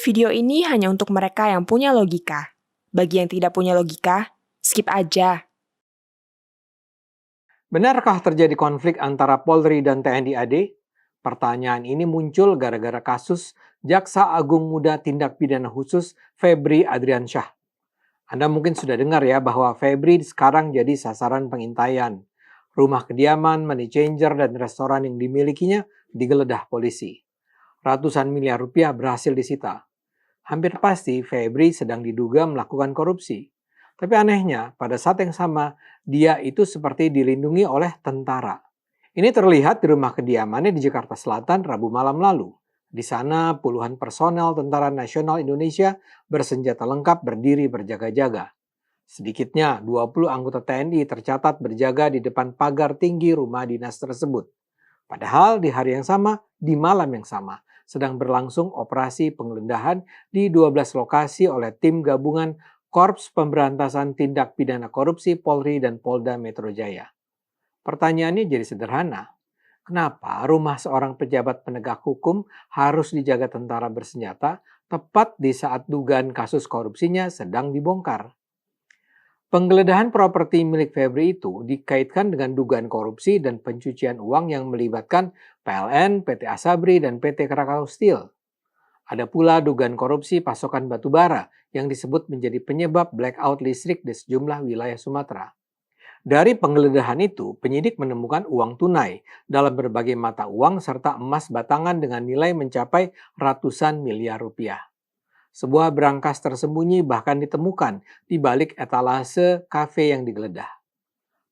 Video ini hanya untuk mereka yang punya logika. Bagi yang tidak punya logika, skip aja. Benarkah terjadi konflik antara Polri dan TNI AD? Pertanyaan ini muncul gara-gara kasus Jaksa Agung Muda Tindak Pidana Khusus Febri Adriansyah. Anda mungkin sudah dengar ya bahwa Febri sekarang jadi sasaran pengintaian. Rumah kediaman, money changer, dan restoran yang dimilikinya digeledah polisi. Ratusan miliar rupiah berhasil disita. Hampir pasti Febri sedang diduga melakukan korupsi. Tapi anehnya, pada saat yang sama, dia itu seperti dilindungi oleh tentara. Ini terlihat di rumah kediamannya di Jakarta Selatan Rabu malam lalu. Di sana, puluhan personel Tentara Nasional Indonesia bersenjata lengkap berdiri berjaga-jaga. Sedikitnya 20 anggota TNI tercatat berjaga di depan pagar tinggi rumah dinas tersebut. Padahal di hari yang sama, di malam yang sama, sedang berlangsung operasi penggeledahan di 12 lokasi oleh tim gabungan Korps Pemberantasan Tindak Pidana Korupsi Polri dan Polda Metro Jaya. Pertanyaannya jadi sederhana. Kenapa rumah seorang pejabat penegak hukum harus dijaga tentara bersenjata tepat di saat dugaan kasus korupsinya sedang dibongkar? Penggeledahan properti milik Febri itu dikaitkan dengan dugaan korupsi dan pencucian uang yang melibatkan PLN, PT Asabri, dan PT Krakatau Steel. Ada pula dugaan korupsi pasokan batu bara yang disebut menjadi penyebab blackout listrik di sejumlah wilayah Sumatera. Dari penggeledahan itu, penyidik menemukan uang tunai dalam berbagai mata uang serta emas batangan dengan nilai mencapai ratusan miliar rupiah. Sebuah berangkas tersembunyi bahkan ditemukan di balik etalase kafe yang digeledah.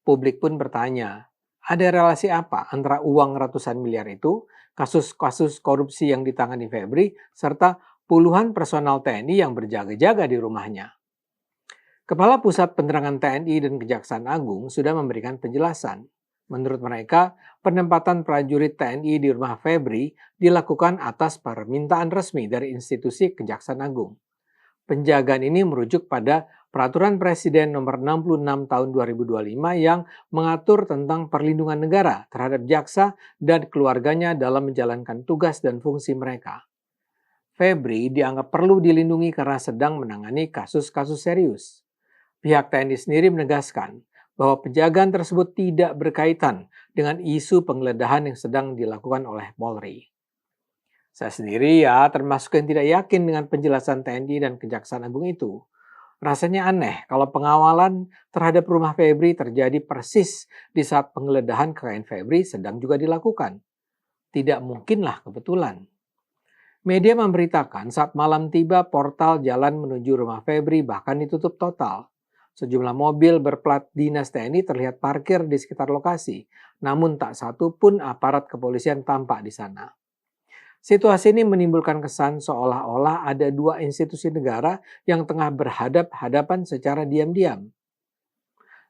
Publik pun bertanya, ada relasi apa antara uang ratusan miliar itu, kasus-kasus korupsi yang ditangani Febri, serta puluhan personal TNI yang berjaga-jaga di rumahnya? Kepala Pusat Penerangan TNI dan Kejaksaan Agung sudah memberikan penjelasan. Menurut mereka, penempatan prajurit TNI di rumah Febri dilakukan atas permintaan resmi dari institusi Kejaksaan Agung. Penjagaan ini merujuk pada Peraturan Presiden Nomor 66 Tahun 2025 yang mengatur tentang perlindungan negara terhadap jaksa dan keluarganya dalam menjalankan tugas dan fungsi mereka. Febri dianggap perlu dilindungi karena sedang menangani kasus-kasus serius. Pihak TNI sendiri menegaskan bahwa penjagaan tersebut tidak berkaitan dengan isu penggeledahan yang sedang dilakukan oleh Polri. Saya sendiri ya termasuk yang tidak yakin dengan penjelasan TNI dan Kejaksaan Agung itu. Rasanya aneh kalau pengawalan terhadap rumah Febri terjadi persis di saat penggeledahan KKN Febri sedang juga dilakukan. Tidak mungkinlah kebetulan. Media memberitakan saat malam tiba portal jalan menuju rumah Febri bahkan ditutup total. Sejumlah mobil berplat dinas TNI terlihat parkir di sekitar lokasi, namun tak satu pun aparat kepolisian tampak di sana. Situasi ini menimbulkan kesan seolah-olah ada dua institusi negara yang tengah berhadap-hadapan secara diam-diam.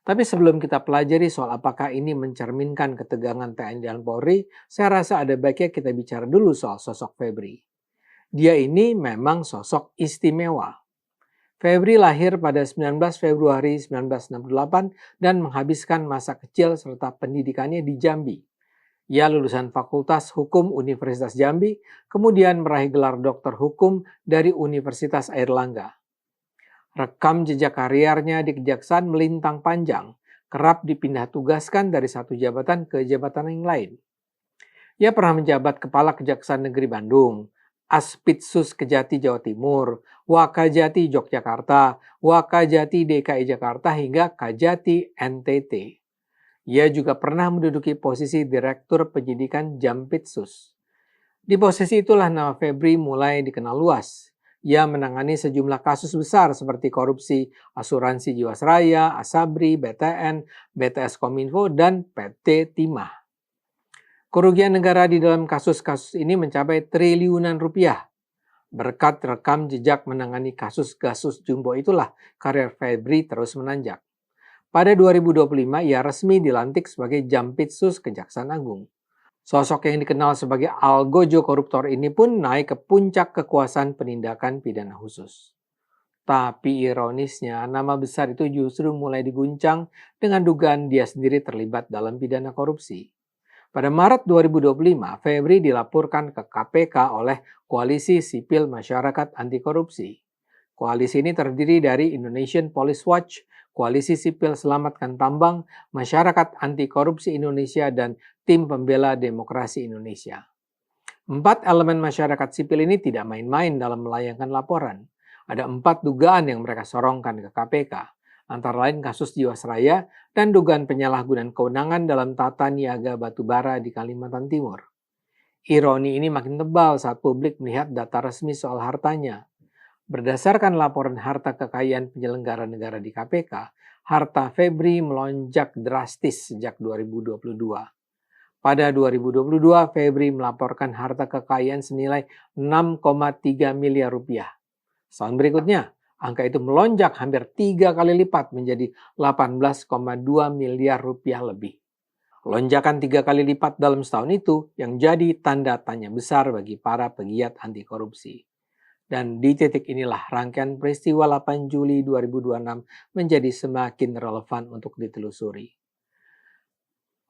Tapi sebelum kita pelajari soal apakah ini mencerminkan ketegangan TNI dan Polri, saya rasa ada baiknya kita bicara dulu soal sosok Febri. Dia ini memang sosok istimewa. Febri lahir pada 19 Februari 1968 dan menghabiskan masa kecil serta pendidikannya di Jambi. Ia lulusan Fakultas Hukum Universitas Jambi, kemudian meraih gelar doktor hukum dari Universitas Airlangga. Rekam jejak karirnya di kejaksaan melintang panjang, kerap dipindah tugaskan dari satu jabatan ke jabatan yang lain. Ia pernah menjabat Kepala Kejaksaan Negeri Bandung, Aspitsus Kejati Jawa Timur, Wakajati Yogyakarta, Wakajati DKI Jakarta hingga Kajati NTT. Ia juga pernah menduduki posisi Direktur Penyidikan Jampitsus. Di posisi itulah nama Febri mulai dikenal luas. Ia menangani sejumlah kasus besar seperti korupsi asuransi Jiwasraya, Asabri, BTN, BTS Kominfo, dan PT Timah. Kerugian negara di dalam kasus-kasus ini mencapai triliunan rupiah. Berkat rekam jejak menangani kasus-kasus jumbo itulah karir Febri terus menanjak. Pada 2025, ia resmi dilantik sebagai Jampitsus Kejaksaan Agung. Sosok yang dikenal sebagai algojo koruptor ini pun naik ke puncak kekuasaan penindakan pidana khusus. Tapi ironisnya, nama besar itu justru mulai diguncang dengan dugaan dia sendiri terlibat dalam pidana korupsi. Pada Maret 2025, Febri dilaporkan ke KPK oleh Koalisi Sipil Masyarakat Anti Korupsi. Koalisi ini terdiri dari Indonesian Police Watch, Koalisi Sipil Selamatkan Tambang, Masyarakat Anti Korupsi Indonesia, dan Tim Pembela Demokrasi Indonesia. 4 elemen masyarakat sipil ini tidak main-main dalam melayangkan laporan. Ada 4 dugaan yang mereka sorongkan ke KPK, antara lain kasus Jiwasraya dan dugaan penyalahgunaan kewenangan dalam tata niaga batubara di Kalimantan Timur. Ironi ini makin tebal saat publik melihat data resmi soal hartanya. Berdasarkan laporan harta kekayaan penyelenggara negara di KPK, harta Febri melonjak drastis sejak 2022. Pada 2022, Febri melaporkan harta kekayaan senilai 6,3 miliar rupiah. Tahun berikutnya, angka itu melonjak hampir 3 kali lipat menjadi 18,2 miliar rupiah lebih. Lonjakan 3 kali lipat dalam setahun itu yang jadi tanda tanya besar bagi para pegiat anti korupsi. Dan di titik inilah rangkaian peristiwa 8 Juli 2026 menjadi semakin relevan untuk ditelusuri.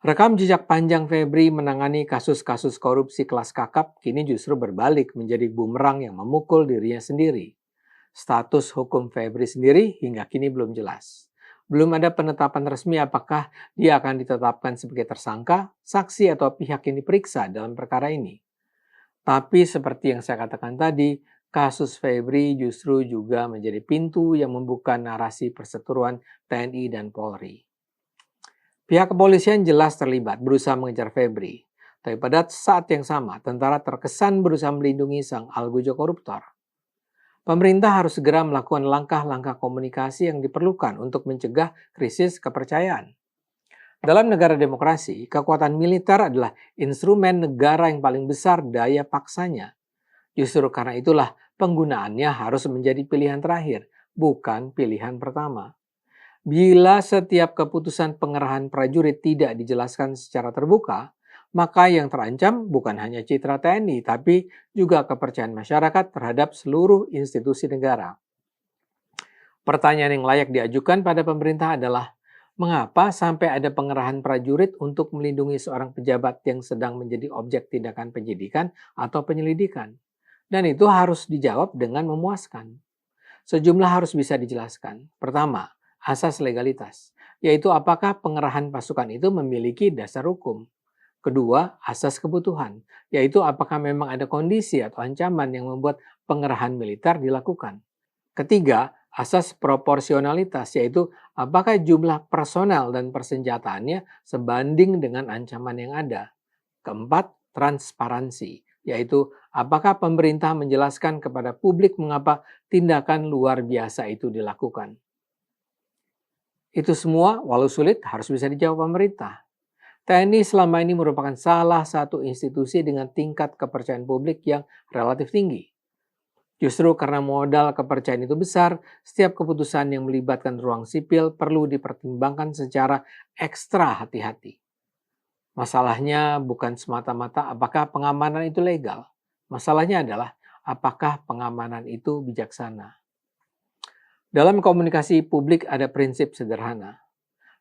Rekam jejak panjang Febri menangani kasus-kasus korupsi kelas kakap kini justru berbalik menjadi bumerang yang memukul dirinya sendiri. Status hukum Febri sendiri hingga kini belum jelas. Belum ada penetapan resmi apakah dia akan ditetapkan sebagai tersangka, saksi, atau pihak yang diperiksa dalam perkara ini. Tapi seperti yang saya katakan tadi, kasus Febri justru juga menjadi pintu yang membuka narasi perseteruan TNI dan Polri. Pihak kepolisian jelas terlibat berusaha mengejar Febri. Tapi pada saat yang sama, tentara terkesan berusaha melindungi sang algojo koruptor. Pemerintah harus segera melakukan langkah-langkah komunikasi yang diperlukan untuk mencegah krisis kepercayaan. Dalam negara demokrasi, kekuatan militer adalah instrumen negara yang paling besar daya paksanya. Justru karena itulah penggunaannya harus menjadi pilihan terakhir, bukan pilihan pertama. Bila setiap keputusan pengerahan prajurit tidak dijelaskan secara terbuka, maka yang terancam bukan hanya citra TNI, tapi juga kepercayaan masyarakat terhadap seluruh institusi negara. Pertanyaan yang layak diajukan pada pemerintah adalah, mengapa sampai ada pengerahan prajurit untuk melindungi seorang pejabat yang sedang menjadi objek tindakan penyidikan atau penyelidikan? Dan itu harus dijawab dengan memuaskan. Sejumlah harus bisa dijelaskan. Pertama, asas legalitas, yaitu apakah pengerahan pasukan itu memiliki dasar hukum. Kedua, asas kebutuhan, yaitu apakah memang ada kondisi atau ancaman yang membuat pengerahan militer dilakukan. Ketiga, asas proporsionalitas, yaitu apakah jumlah personel dan persenjataannya sebanding dengan ancaman yang ada. Keempat, transparansi, yaitu apakah pemerintah menjelaskan kepada publik mengapa tindakan luar biasa itu dilakukan. Itu semua, walau sulit, harus bisa dijawab pemerintah. TNI selama ini merupakan salah satu institusi dengan tingkat kepercayaan publik yang relatif tinggi. Justru karena modal kepercayaan itu besar, setiap keputusan yang melibatkan ruang sipil perlu dipertimbangkan secara ekstra hati-hati. Masalahnya bukan semata-mata apakah pengamanan itu legal. Masalahnya adalah apakah pengamanan itu bijaksana. Dalam komunikasi publik ada prinsip sederhana.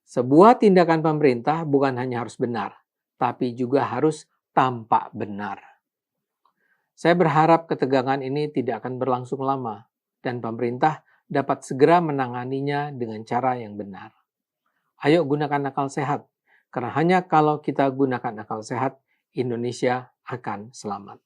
Sebuah tindakan pemerintah bukan hanya harus benar, tapi juga harus tampak benar. Saya berharap ketegangan ini tidak akan berlangsung lama dan pemerintah dapat segera menanganinya dengan cara yang benar. Ayo gunakan akal sehat, karena hanya kalau kita gunakan akal sehat, Indonesia akan selamat.